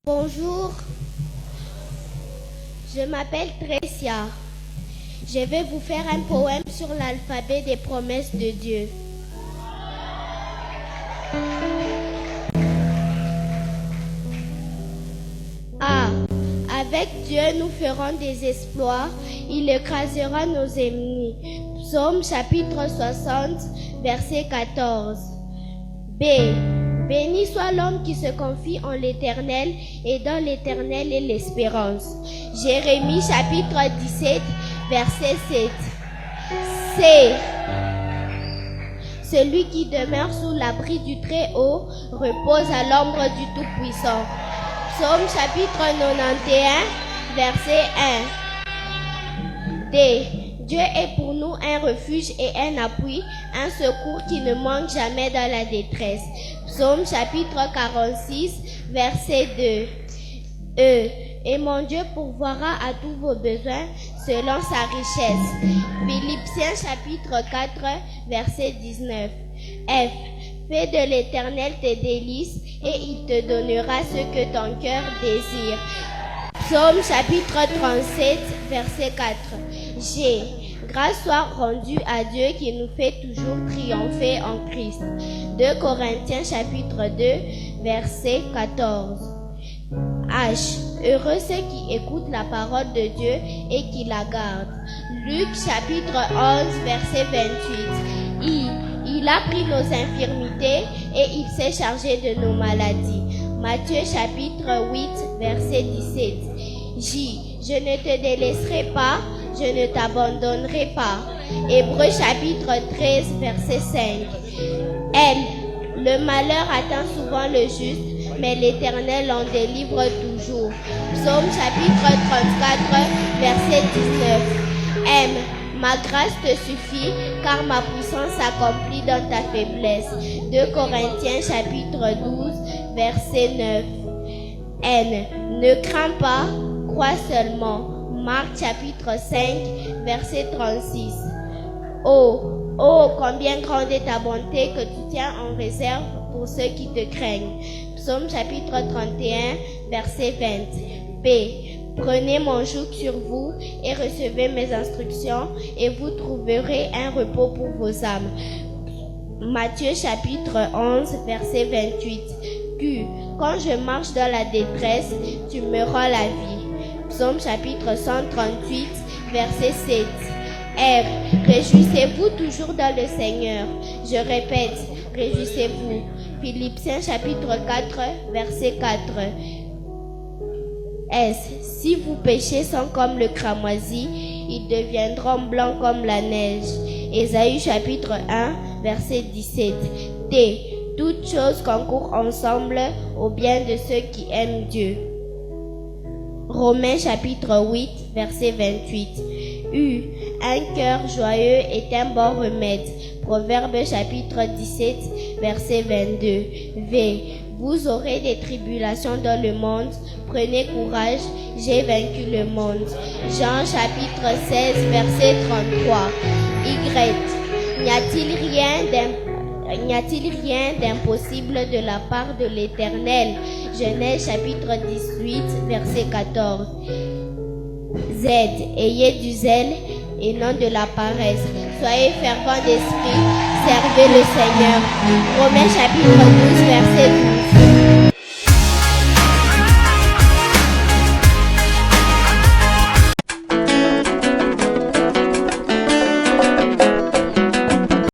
Bonjour, je m'appelle Trécia. Je vais vous faire un poème sur l'alphabet des promesses de Dieu. A. Avec Dieu, nous ferons des exploits. Il écrasera nos ennemis. Psaume chapitre 60, verset 14. B. Béni soit l'homme qui se confie en l'Éternel, et dans l'Éternel est l'espérance. Jérémie chapitre 17, verset 7. C. Celui qui demeure sous l'abri du Très-Haut repose à l'ombre du Tout-Puissant. Psaume chapitre 91, verset 1. D. Dieu est pour nous un refuge et un appui, un secours qui ne manque jamais dans la détresse. Psaume chapitre 46, verset 2. E. Et mon Dieu pourvoira à tous vos besoins selon sa richesse. Philippiens chapitre 4, verset 19. F. Fais de l'Éternel tes délices et il te donnera ce que ton cœur désire. Psaume chapitre 37, verset 4. G. Grâce soit rendue à Dieu qui nous fait toujours triompher en Christ. 2 Corinthiens chapitre 2, verset 14. H. Heureux ceux qui écoutent la parole de Dieu et qui la gardent. Luc chapitre 11, verset 28. I. Il a pris nos infirmités et il s'est chargé de nos maladies. Matthieu chapitre 8, verset 17. J. Je ne te délaisserai pas, je ne t'abandonnerai pas. Hébreux chapitre 13, verset 5. L. Le malheur atteint souvent le juste, mais l'Éternel en délivre toujours. Psaume chapitre 34, verset 19. M. Ma grâce te suffit, car ma puissance s'accomplit dans ta faiblesse. 2 Corinthiens chapitre 12, verset 9. N. Ne crains pas, crois seulement. Marc chapitre 5, verset 36. O. Oh, combien grande est ta bonté que tu tiens en réserve pour ceux qui te craignent. Psaume chapitre 31, verset 20. P. Prenez mon joug sur vous et recevez mes instructions et vous trouverez un repos pour vos âmes. Matthieu chapitre 11, verset 28. Q. Quand je marche dans la détresse, tu me rends la vie. Psaume chapitre 138, verset 7. R. Réjouissez-vous toujours dans le Seigneur. Je répète, réjouissez-vous. Philippiens chapitre 4, verset 4. S. Si vos péchés sont comme le cramoisi, ils deviendront blancs comme la neige. Ésaïe chapitre 1, verset 17. T. Toutes choses concourent ensemble au bien de ceux qui aiment Dieu. Romains chapitre 8, verset 28. U. Un cœur joyeux est un bon remède. Proverbe chapitre 17, verset 22. V. Vous aurez des tribulations dans le monde. Prenez courage, j'ai vaincu le monde. Jean chapitre 16, verset 33. Y. N'y a-t-il rien d'impossible de la part de l'Éternel? Genèse chapitre 18, verset 14. Z. Ayez du zèle et non de la paresse. Soyez fervents d'esprit, servez le Seigneur. Romains chapitre 12, verset 12.